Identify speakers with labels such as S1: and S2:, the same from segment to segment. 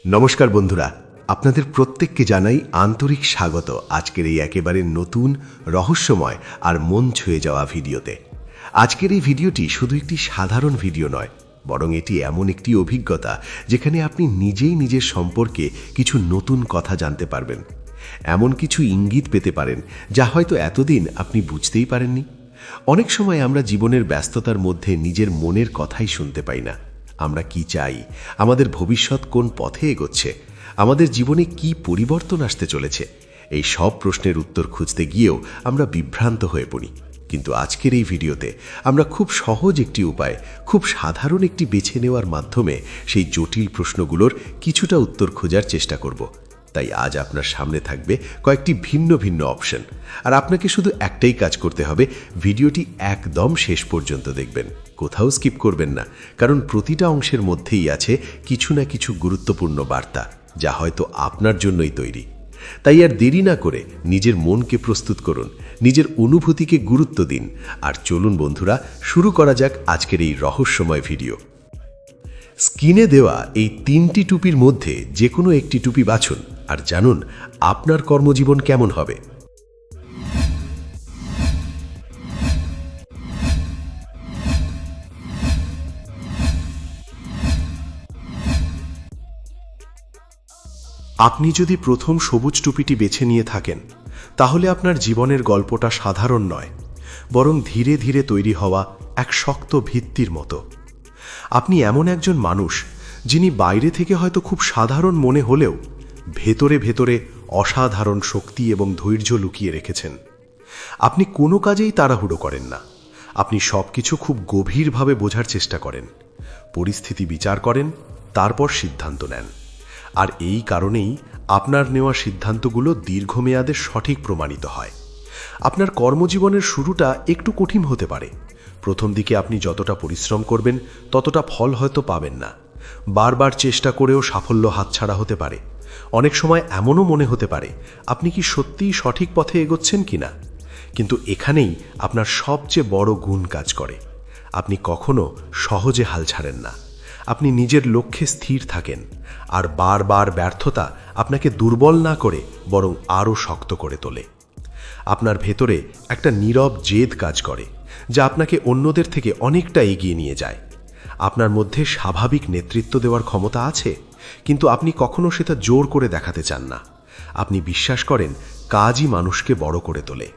S1: নমস্কার বন্ধুরা, আপনাদের প্রত্যেককে জানাই আন্তরিক স্বাগত আজকের এই একেবারে নতুন রহস্যময় আর মন ছুঁয়ে যাওয়া ভিডিওতে। আজকের এই ভিডিওটি শুধু একটি সাধারণ ভিডিও নয়, বরং এটি এমন একটি অভিজ্ঞতা যেখানে আপনি নিজেই নিজের সম্পর্কে কিছু নতুন কথা জানতে পারবেন, এমন কিছু ইঙ্গিত পেতে পারেন যা হয়তো এতদিন আপনি বুঝতেই পারেননি। অনেক সময় আমরা জীবনের ব্যস্ততার মধ্যে নিজের মনের কথাই শুনতে পাই না। আমরা কি চাই, আমাদের ভবিষ্যৎ কোন পথে এগোচ্ছে, আমাদের জীবনে কি পরিবর্তন আসতে চলেছে, এই সব প্রশ্নের উত্তর খুঁজতে গিয়েও আমরা বিভ্রান্ত হয়ে পড়ি। কিন্তু আজকের এই ভিডিওতে আমরা খুব সহজ একটি উপায়, খুব সাধারণ একটি বেছে নেওয়ার মাধ্যমে সেই জটিল প্রশ্নগুলোর কিছুটা উত্তর খোঁজার চেষ্টা করব। তাই আজ আপনার সামনে থাকবে কয়েকটি ভিন্ন ভিন্ন অপশন, আর আপনাকে শুধু একটাই কাজ করতে হবে, ভিডিওটি একদম শেষ পর্যন্ত দেখবেন, কোথাও স্কিপ করবেন না, কারণ প্রতিটা অংশের মধ্যেই আছে কিছু না কিছু গুরুত্বপূর্ণ বার্তা যা হয়তো আপনার জন্যই তৈরি। তাই আর দেরি না করে নিজের মনকে প্রস্তুত করুন, নিজের অনুভূতিকে গুরুত্ব দিন, আর চলুন বন্ধুরা, শুরু করা যাক আজকের এই রহস্যময় ভিডিও। স্ক্রিনে দেওয়া এই 3টি টুপির মধ্যে যে কোনো একটি টুপি বাছুন আর জানুন আপনার কর্মজীবন কেমন হবে। আপনি যদি প্রথম সবুজ টুপিটি বেছে নিয়ে থাকেন, তাহলে আপনার জীবনের গল্পটা সাধারণ নয়, বরং ধীরে ধীরে তৈরি হওয়া এক শক্ত ভিত্তির মতো। আপনি এমন একজন মানুষ যিনি বাইরে থেকে হয়তো খুব সাধারণ মনে হলেও ভেতরে ভেতরে অসাধারণ শক্তি এবং ধৈর্য লুকিয়ে রেখেছেন। আপনি কোনো কাজেই তাড়াহুড়ো করেন না, আপনি সব কিছু খুব গভীরভাবে বোঝার চেষ্টা করেন, পরিস্থিতি বিচার করেন, তারপর সিদ্ধান্ত নেন। আর এই কারণেই আপনার নেওয়া সিদ্ধান্তগুলো দীর্ঘমেয়াদে সঠিক প্রমাণিত হয়। আপনার কর্মজীবনের শুরুটা একটু কঠিন হতে পারে। প্রথম দিকে আপনি যতটা পরিশ্রম করবেন ততটা ফল হয়তো পাবেন না। বারবার চেষ্টা করেও সাফল্য হাতছাড়া হতে পারে। অনেক সময় এমনও মনে হতে পারে আপনি কি সত্যিই সঠিক পথে এগোচ্ছেন কিনা। কিন্তু এখানেই আপনার সবচেয়ে বড় গুণ কাজ করে। আপনি কখনো সহজে হাল ছাড়েন না, আপনি নিজের লক্ষ্যে স্থির থাকেন, আর বারবার ব্যর্থতা আপনাকে দুর্বল না করে বরং আরও শক্ত করে তোলে। আপনার ভেতরে একটা নীরব জেদ কাজ করে যা আপনাকে অন্যদের থেকে অনেকটা এগিয়ে নিয়ে যায়। আপনার মধ্যে স্বাভাবিক নেতৃত্ব দেওয়ার ক্ষমতা আছে, কিন্তু আপনি কখনো সেটা জোর করে দেখাতে চান না। আপনি বিশ্বাস করেন কাজই মানুষকে বড় করে তোলে,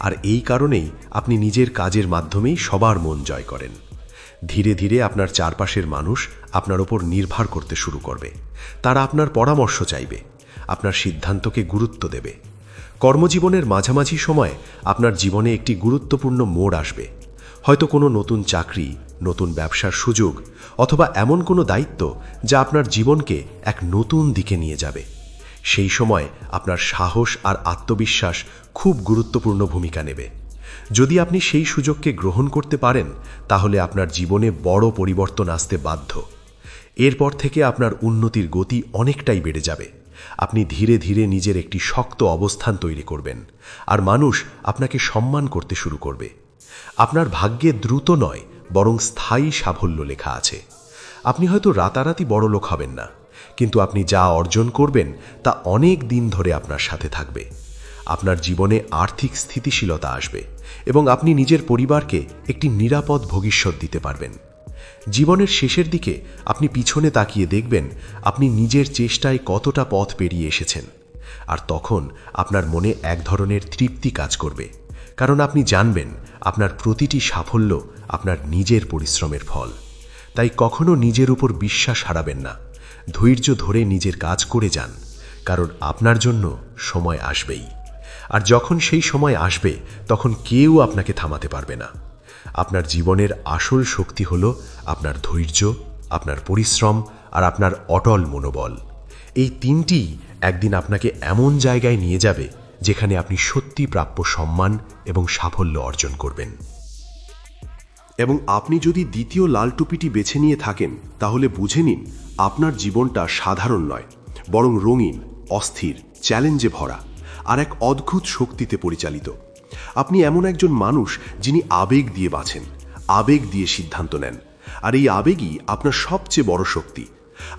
S1: আর এই কারণেই আপনি নিজের কাজের মাধ্যমেই সবার মন জয় করেন। ধীরে ধীরে আপনার চারপাশের মানুষ আপনার ওপর নির্ভর করতে শুরু করবে। তারা আপনার পরামর্শ চাইবে, আপনার সিদ্ধান্তকে গুরুত্ব দেবে। কর্মজীবনের মাঝামাঝি সময়ে আপনার জীবনে একটি গুরুত্বপূর্ণ মোড় আসবে। হয়তো কোনো নতুন চাকরি, নতুন ব্যবসার সুযোগ, অথবা এমন কোনো দায়িত্ব যা আপনার জীবনকে এক নতুন দিকে নিয়ে যাবে। সেই সময় আপনার সাহস আর আত্মবিশ্বাস খুব গুরুত্বপূর্ণ ভূমিকা নেবে। যদি আপনি সেই সুযোগকে গ্রহণ করতে পারেন, তাহলে আপনার জীবনে বড় পরিবর্তন আসতে বাধ্য। এরপর থেকে আপনার উন্নতির গতি অনেকটাই বেড়ে যাবে। আপনি ধীরে ধীরে নিজের একটি শক্ত অবস্থান তৈরি করবেন, আর মানুষ আপনাকে সম্মান করতে শুরু করবে। আপনার ভাগ্যে দ্রুত নয়, বরং স্থায়ী সাফল্য লেখা আছে। আপনি হয়তো রাতারাতি বড় লোক হবেন না, কিন্তু আপনি যা অর্জন করবেন তা অনেক দিন ধরে আপনার সাথে থাকবে। আপনার জীবনে আর্থিক স্থিতিশীলতা আসবে, এবং আপনি নিজের পরিবারকে একটি নিরাপদ ভবিষ্যৎ দিতে পারবেন। জীবনের শেষের দিকে আপনি পিছনে তাকিয়ে দেখবেন আপনি নিজের চেষ্টায় কতটা পথ পেরিয়ে এসেছেন, আর তখন আপনার মনে এক ধরনের তৃপ্তি কাজ করবে, কারণ আপনি জানবেন আপনার প্রতিটি সাফল্য আপনার নিজের পরিশ্রমের ফল। তাই কখনো নিজের উপর বিশ্বাস হারাবেন না, ধৈর্য ধরে নিজের কাজ করে যান, কারণ আপনার জন্য সময় আসবেই। আর যখন সেই সময় আসবে, তখন কেউ আপনাকে থামাতে পারবে না। আপনার জীবনের আসল শক্তি হলো আপনার ধৈর্য, আপনার পরিশ্রম আর আপনার অটল মনোবল। এই 3টি একদিন আপনাকে এমন জায়গায় নিয়ে যাবে যেখানে আপনি সত্যি প্রাপ্য সম্মান এবং সাফল্য অর্জন করবেন। এবং আপনি যদি দ্বিতীয় লাল টুপিটি বেছে নিয়ে থাকেন, তাহলে বুঝে নিন আপনার জীবনটা সাধারণ নয়, বরং রঙিন, অস্থির, চ্যালেঞ্জে ভরা, আর এক অদ্ভুত শক্তিতে পরিচালিত। আপনি এমন একজন মানুষ যিনি আবেগ দিয়ে বাঁচেন, আবেগ দিয়ে সিদ্ধান্ত নেন, আর এই আবেগই আপনার সবচেয়ে বড় শক্তি।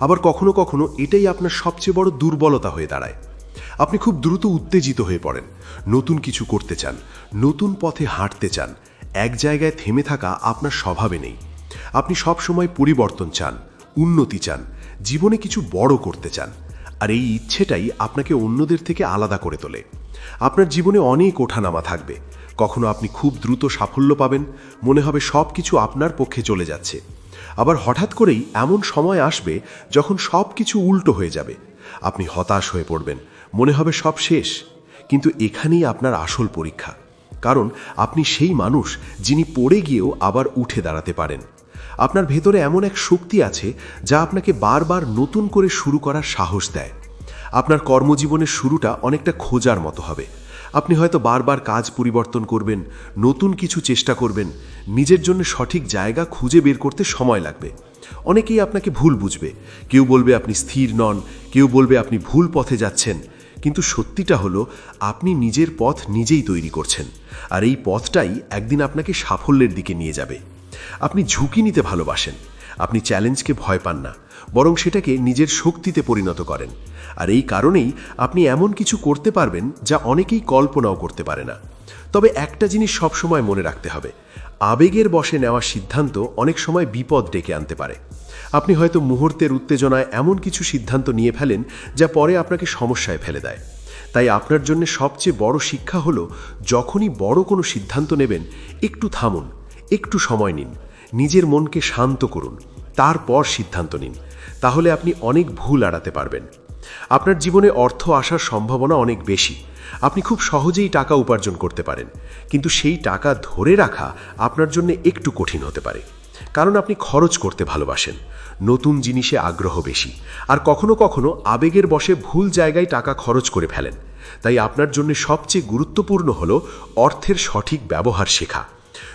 S1: আবার কখনো কখনো এটাই আপনার সবচেয়ে বড় দুর্বলতা হয়ে দাঁড়ায়। আপনি খুব দ্রুত উত্তেজিত হয়ে পড়েন, নতুন কিছু করতে চান, নতুন পথে হাঁটতে চান। এক জায়গায় থেমে থাকা আপনার স্বভাবে নেই। আপনি সব সময় পরিবর্তন চান, উন্নতি চান, জীবনে কিছু বড় করতে চান। আর এই ইচ্ছেটাই আপনাকে অন্যদের থেকে আলাদা করে তোলে। আপনার জীবনে অনেক ওঠানামা থাকবে। কখনো আপনি খুব দ্রুত সাফল্য পাবেন, মনে হবে সব কিছু আপনার পক্ষে চলে যাচ্ছে। আবার হঠাৎ করেই এমন সময় আসবে যখন সব কিছু উল্টো হয়ে যাবে। আপনি হতাশ হয়ে পড়বেন, মনে হবে সব শেষ। কিন্তু এখানেই আপনার আসল পরীক্ষা, কারণ আপনি সেই মানুষ যিনি পড়ে গিয়েও আবার উঠে দাঁড়াতে পারেন। আপনার ভেতরে এমন এক শক্তি আছে যা আপনাকে বারবার নতুন করে শুরু করার সাহস দেয়। আপনার কর্মজীবনের শুরুটা অনেকটা খোঁজার মতো হবে। আপনি হয়তো বারবার কাজ পরিবর্তন করবেন, নতুন কিছু চেষ্টা করবেন, নিজের জন্য সঠিক জায়গা খুঁজে বের করতে সময় লাগবে। অনেকেই আপনাকে ভুল বুঝবে, কেউ বলবে আপনি স্থির নন, কেউ বলবে আপনি ভুল পথে যাচ্ছেন। কিন্তু সত্যিটা হলো আপনি নিজের পথ নিজেই তৈরি করছেন, আর এই পথটাই একদিন আপনাকে সাফল্যের দিকে নিয়ে যাবে। আপনি ঝুঁকি নিতে ভালোবাসেন, আপনি চ্যালেঞ্জকে ভয় পান না, বরং সেটাকে নিজের শক্তিতে পরিণত করেন। আর এই কারণেই আপনি এমন কিছু করতে পারবেন যা অনেকেই কল্পনাও করতে পারে না। তবে একটা জিনিস সবসময় মনে রাখতে হবে, আবেগের বশে নেওয়া সিদ্ধান্ত অনেক সময় বিপদ ডেকে আনতে পারে। আপনি হয়তো মুহূর্তের উত্তেজনায় এমন কিছু সিদ্ধান্ত নিয়ে ফেলেন যা পরে আপনাকে সমস্যায় ফেলে দেয়। তাই আপনার জন্য সবচেয়ে বড় শিক্ষা হলো, যখনই বড় কোনো সিদ্ধান্ত নেবেন, একটু থামুন, একটু সময় নিন, নিজের মনকে শান্ত করুন, তারপর সিদ্ধান্ত নিন। তাহলে আপনি অনেক ভুল এড়াতে পারবেন। আপনার জীবনে অর্থ আসার সম্ভাবনা অনেক বেশি। আপনি খুব সহজেই টাকা উপার্জন করতে পারেন, কিন্তু সেই টাকা ধরে রাখা আপনার জন্য একটু কঠিন হতে পারে, কারণ আপনি খরচ করতে ভালোবাসেন, নতুন জিনিসে আগ্রহ বেশি, আর কখনো কখনো আবেগের বশে ভুল জায়গায় টাকা খরচ করে ফেলেন। তাই আপনার জন্য সবচেয়ে গুরুত্বপূর্ণ হলো অর্থের সঠিক ব্যবহার শেখা।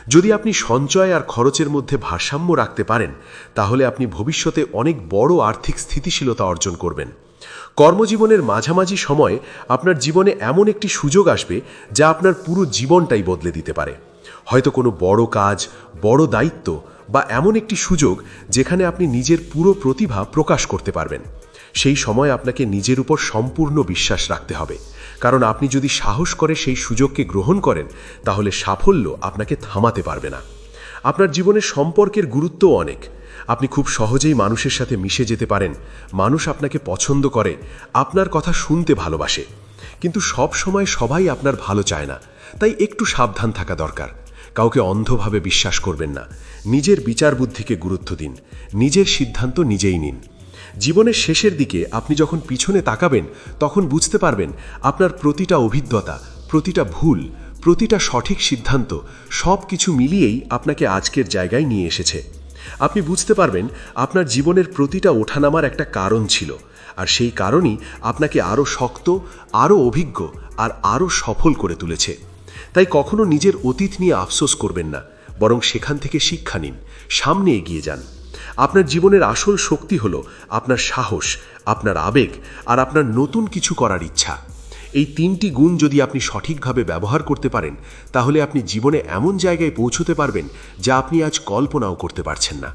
S1: যদি আপনি সঞ্চয় আর খরচের মধ্যে ভারসাম্য রাখতে পারেন, তাহলে আপনি ভবিষ্যতে অনেক বড় আর্থিক স্থিতিশীলতা অর্জন করবেন। কর্মজীবনের মাঝামাঝি সময়ে আপনার জীবনে এমন একটি সুযোগ আসবে যা আপনার পুরো জীবনটাই বদলে দিতে পারে। হয়তো কোনো বড় কাজ, বড় দায়িত্ব, বা এমন একটি সুযোগ যেখানে আপনি নিজের পুরো প্রতিভা প্রকাশ করতে পারবেন। সেই সময় আপনাকে নিজের উপর সম্পূর্ণ বিশ্বাস রাখতে হবে, কারণ আপনি যদি সাহস করে সেই সুযোগকে গ্রহণ করেন, তাহলে সাফল্য আপনাকে থামাতে পারবে না। আপনার জীবনের সম্পর্কের গুরুত্বও অনেক। আপনি খুব সহজেই মানুষের সাথে মিশে যেতে পারেন, মানুষ আপনাকে পছন্দ করে, আপনার কথা শুনতে ভালোবাসে। কিন্তু সব সময় সবাই আপনার ভালো চায় না, তাই একটু সাবধান থাকা দরকার। কাউকে অন্ধভাবে বিশ্বাস করবেন না, নিজের বিচার বুদ্ধিকে গুরুত্ব দিন, নিজের সিদ্ধান্ত নিজেই নিন। জীবনের শেষের দিকে আপনি যখন পিছনে তাকাবেন, তখন বুঝতে পারবেন আপনার প্রতিটা অভিজ্ঞতা, প্রতিটা ভুল, প্রতিটা সঠিক সিদ্ধান্ত, সব কিছু মিলিয়েই আপনাকে আজকের জায়গায় নিয়ে এসেছে। আপনি বুঝতে পারবেন আপনার জীবনের প্রতিটা ওঠানামার একটা কারণ ছিল, আর সেই কারণই আপনাকে আরও শক্ত, আরও অভিজ্ঞ আর আরও সফল করে তুলেছে। তাই কখনো নিজের অতীত নিয়ে আফসোস করবেন না, বরং সেখান থেকে শিক্ষা নিন, সামনে এগিয়ে যান। আপনার জীবনের আসল শক্তি হলো আপনার সাহস, আপনার আবেগ আর আপনার নতুন কিছু করার ইচ্ছা। এই তিনটি গুণ যদি আপনি সঠিকভাবে ব্যবহার করতে পারেন, তাহলে আপনি জীবনে এমন জায়গায় পৌঁছতে পারবেন যা আপনি আজ কল্পনাও করতে পারছেন না।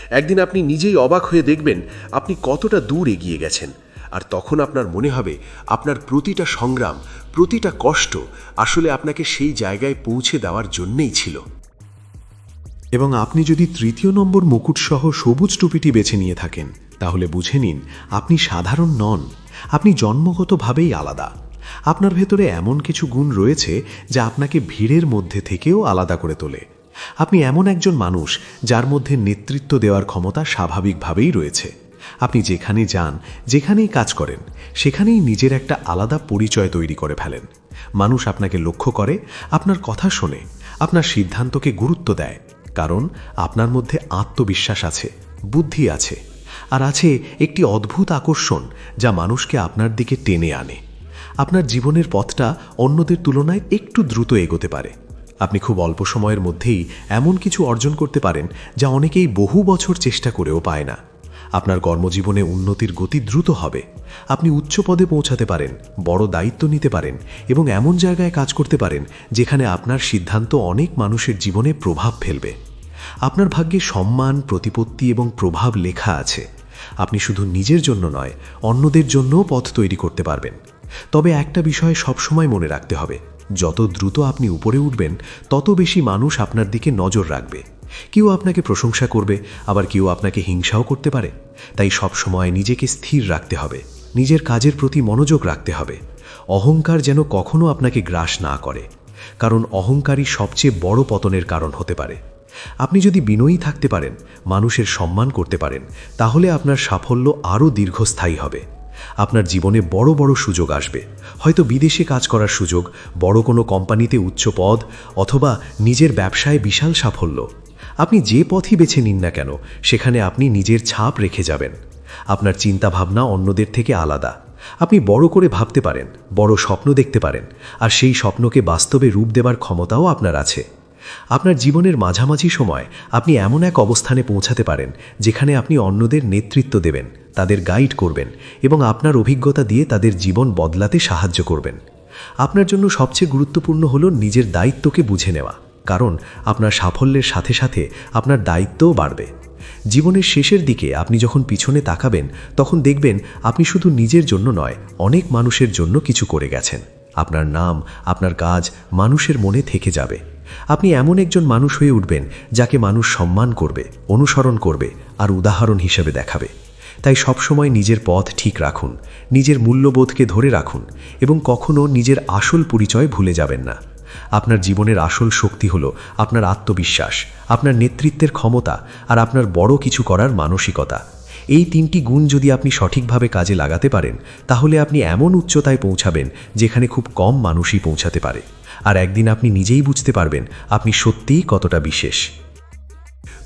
S1: একদিন আপনি নিজেই অবাক হয়ে দেখবেন আপনি কতটা দূর এগিয়ে গেছেন, আর তখন আপনার মনে হবে আপনার প্রতিটা সংগ্রাম, প্রতিটা কষ্ট আসলে আপনাকে সেই জায়গায় পৌঁছে দেওয়ার জন্যই ছিল।
S2: এবং আপনি যদি ৩য় নম্বর মুকুটসহ সবুজ টুপিটি বেছে নিয়ে থাকেন, তাহলে বুঝে নিন আপনি সাধারণ নন, আপনি জন্মগতভাবেই আলাদা। আপনার ভেতরে এমন কিছু গুণ রয়েছে যা আপনাকে ভিড়ের মধ্যে থেকেও আলাদা করে তোলে। আপনি এমন একজন মানুষ যার মধ্যে নেতৃত্ব দেওয়ার ক্ষমতা স্বাভাবিকভাবেই রয়েছে। আপনি যেখানে যান, যেখানেই কাজ করেন, সেখানেই নিজের একটা আলাদা পরিচয় তৈরি করে ফেলেন। মানুষ আপনাকে লক্ষ্য করে, আপনার কথা শোনে, আপনার সিদ্ধান্তকে গুরুত্ব দেয়, কারণ আপনার মধ্যে আত্মবিশ্বাস আছে, বুদ্ধি আছে, আর আছে একটি অদ্ভুত আকর্ষণ যা মানুষকে আপনার দিকে টেনে আনে। আপনার জীবনের পথটা অন্যদের তুলনায় একটু দ্রুত এগোতে পারে। আপনি খুব অল্প সময়ের মধ্যেই এমন কিছু অর্জন করতে পারেন যা অনেকেই বহু বছর চেষ্টা করেও পায় না। আপনার কর্মজীবনে উন্নতির গতি দ্রুত হবে। আপনি উচ্চ পদে পৌঁছাতে পারেন, বড় দায়িত্ব নিতে পারেন এবং এমন জায়গায় কাজ করতে পারেন যেখানে আপনার সিদ্ধান্ত অনেক মানুষের জীবনে প্রভাব ফেলবে। আপনার ভাগ্যে সম্মান, প্রতিপত্তি এবং প্রভাব লেখা আছে। আপনি শুধু নিজের জন্য নয়, অন্যদের জন্যও পথ তৈরি করতে পারবেন। তবে একটা বিষয় সবসময় মনে রাখতে হবে, যত দ্রুত আপনি উপরে উঠবেন তত বেশি মানুষ আপনার দিকে নজর রাখবে। কেউ আপনাকে প্রশংসা করবে, আবার কেউ আপনাকে হিংসাও করতে পারে। তাই সবসময় নিজেকে স্থির রাখতে হবে, নিজের কাজের প্রতি মনোযোগ রাখতে হবে। অহংকার যেন কখনো আপনাকে গ্রাস না করে, কারণ অহংকারই সবচেয়ে বড় পতনের কারণ হতে পারে। আপনি যদি বিনয়ী থাকতে পারেন, মানুষের সম্মান করতে পারেন, তাহলে আপনার সাফল্য আরও দীর্ঘস্থায়ী হবে। আপনার জীবনে বড় বড় সুযোগ আসবে, হয়তো বিদেশে কাজ করার সুযোগ, বড় কোনো কোম্পানিতে উচ্চ পদ, অথবা নিজের ব্যবসায় বিশাল সাফল্য। আপনি যে পথই বেছে নিন না কেন, সেখানে আপনি নিজের ছাপ রেখে যাবেন। আপনার চিন্তাভাবনা অন্যদের থেকে আলাদা। আপনি বড় করে ভাবতে পারেন, বড় স্বপ্ন দেখতে পারেন, আর সেই স্বপ্নকে বাস্তবে রূপ দেবার ক্ষমতাও আপনার আছে। আপনার জীবনের মাঝামাঝি সময় আপনি এমন এক অবস্থানে পৌঁছাতে পারেন যেখানে আপনি অন্যদের নেতৃত্ব দেবেন, তাদের গাইড করবেন এবং আপনার অভিজ্ঞতা দিয়ে তাদের জীবন বদলাতে সাহায্য করবেন। আপনার জন্য সবচেয়ে গুরুত্বপূর্ণ হলো নিজের দায়িত্বকে বুঝে নেওয়া, কারণ আপনার সাফল্যের সাথে সাথে আপনার দায়িত্বও বাড়বে। জীবনের শেষের দিকে আপনি যখন পিছনে তাকাবেন, তখন দেখবেন আপনি শুধু নিজের জন্য নয়, অনেক মানুষের জন্য কিছু করে গেছেন। আপনার নাম, আপনার কাজ মানুষের মনে থেকে যাবে। আপনি এমন একজন মানুষ হয়ে উঠবেন যাকে মানুষ সম্মান করবে, অনুসরণ করবে আর উদাহরণ হিসেবে দেখাবে। তাই সবসময় নিজের পথ ঠিক রাখুন, নিজের মূল্যবোধকে ধরে রাখুন এবং কখনো নিজের আসল পরিচয় ভুলে যাবেন না। আপনার জীবনের আসল শক্তি হলো আপনার আত্মবিশ্বাস, আপনার নেতৃত্বের ক্ষমতা আর আপনার বড় কিছু করার মানসিকতা। এই তিনটি গুণ যদি আপনি সঠিকভাবে কাজে লাগাতে পারেন, তাহলে আপনি এমন উচ্চতায় পৌঁছাবেন যেখানে খুব কম মানুষই পৌঁছাতে পারে। আর একদিন আপনি নিজেই বুঝতে পারবেন আপনি সত্যিই কতটা বিশেষ।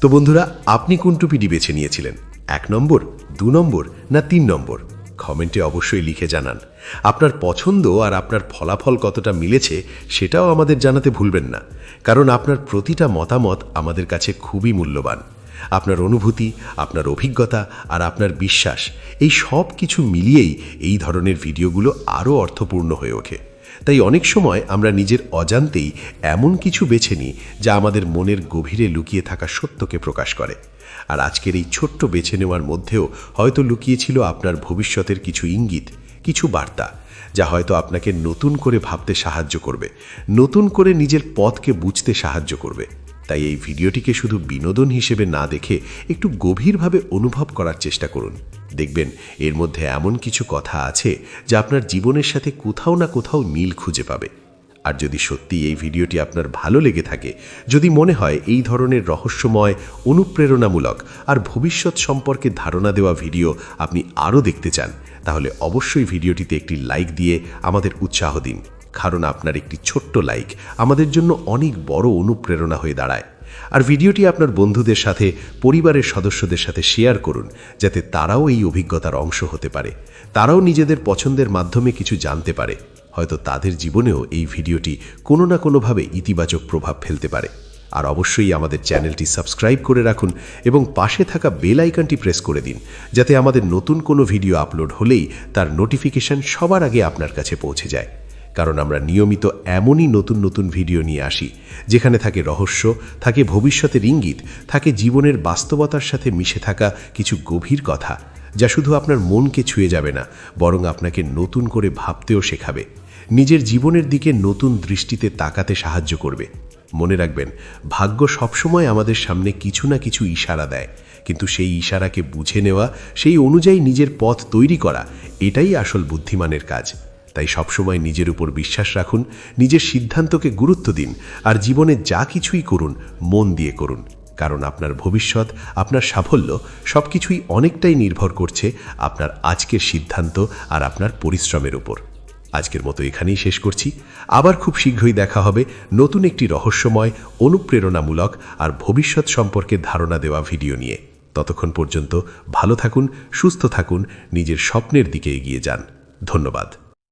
S1: তো বন্ধুরা, আপনি কোন টুপিটি বেছে নিয়েছিলেন? 1 নম্বর, 2 নম্বর না 3 নম্বর? কমেন্টে অবশ্যই লিখে জানান। আপনার পছন্দ আর আপনার ফলাফল কতটা মিলেছে সেটাও আমাদের জানাতে ভুলবেন না, কারণ আপনার প্রতিটা মতামত আমাদের কাছে খুবই মূল্যবান। আপনার অনুভূতি, আপনার অভিজ্ঞতা আর আপনার বিশ্বাস, এই সব কিছু মিলিয়েই এই ধরনের ভিডিওগুলো আরও অর্থপূর্ণ হয়ে ওঠে। তাই অনেক সময় আমরা নিজের অজান্তেই এমন কিছু বেছে নিই যা আমাদের মনের গভীরে লুকিয়ে থাকা সত্যকে প্রকাশ করে। আর আজকের এই ছোট্ট বেছে নেওয়ার মধ্যেও হয়তো লুকিয়েছিল আপনার ভবিষ্যতের কিছু ইঙ্গিত, কিছু বার্তা, যা হয়তো আপনাকে নতুন করে ভাবতে সাহায্য করবে, নতুন করে নিজের পথকে বুঝতে সাহায্য করবে। তাই এই ভিডিওটিকে শুধু বিনোদন হিসেবে না দেখে একটু গভীরভাবে অনুভব করার চেষ্টা করুন। দেখবেন এর মধ্যে এমন কিছু কথা আছে যা আপনার জীবনের সাথে কোথাও না কোথাও মিল খুঁজে পাবে। আর যদি সত্যি এই ভিডিওটি আপনার ভালো লেগে থাকে, যদি মনে হয় এই ধরনের রহস্যময়, অনুপ্রেরণামূলক আর ভবিষ্যৎ সম্পর্কে ধারণা দেওয়া ভিডিও আপনি আরও দেখতে চান, তাহলে অবশ্যই ভিডিওটিতে একটি লাইক দিয়ে আমাদের উৎসাহ দিন, কারণ আপনার একটি ছোট্ট লাইক আমাদের জন্য অনেক বড় অনুপ্রেরণা হয়ে দাঁড়ায়। আর ভিডিওটি আপনার বন্ধুদের সাথে, পরিবারের সদস্যদের সাথে শেয়ার করুন, যাতে তারাও এই অভিজ্ঞতার অংশ হতে পারে, তারাও নিজেদের পছন্দের মাধ্যমে কিছু জানতে পারে। হয়তো তাদের জীবনেও এই ভিডিওটি কোনো না কোনোভাবে ইতিবাচক প্রভাব ফেলতে পারে। আর অবশ্যই আমাদের চ্যানেলটি সাবস্ক্রাইব করে রাখুন এবং পাশে থাকা বেল আইকনটি প্রেস করে দিন, যাতে আমাদের নতুন কোনো ভিডিও আপলোড হলেই তার নোটিফিকেশন সবার আগে আপনার কাছে পৌঁছে যায়। কারণ আমরা নিয়মিত এমনই নতুন নতুন ভিডিও নিয়ে আসি, যেখানে থাকে রহস্য, থাকে ভবিষ্যতের ইঙ্গিত, থাকে জীবনের বাস্তবতার সাথে মিশে থাকা কিছু গভীর কথা, যা শুধু আপনার মনকে ছুঁয়ে যাবে না, বরং আপনাকে নতুন করে ভাবতেও শেখাবে, নিজের জীবনের দিকে নতুন দৃষ্টিতে তাকাতে সাহায্য করবে। মনে রাখবেন, ভাগ্য সবসময় আমাদের সামনে কিছু না কিছু ইশারা দেয়, কিন্তু সেই ইশারাকে বুঝে নেওয়া, সেই অনুযায়ী নিজের পথ তৈরি করা, এটাই আসল বুদ্ধিমানের কাজ। তাই সবসময় নিজের উপর বিশ্বাস রাখুন, নিজের সিদ্ধান্তকে গুরুত্ব দিন, আর জীবনে যা কিছুই করুন মন দিয়ে করুন, কারণ আপনার ভবিষ্যৎ, আপনার সাফল্য সবকিছুই অনেকটাই নির্ভর করছে আপনার আজকের সিদ্ধান্ত আর আপনার পরিশ্রমের উপর। আজকের মতো এখানেই শেষ করছি। আবার খুব শীঘ্রই দেখা হবে নতুন একটি রহস্যময়, অনুপ্রেরণামূলক আর ভবিষ্যৎ সম্পর্কে ধারণা দেওয়া ভিডিও নিয়ে। ততক্ষণ পর্যন্ত ভালো থাকুন, সুস্থ থাকুন, নিজের স্বপ্নের দিকে এগিয়ে যান। ধন্যবাদ।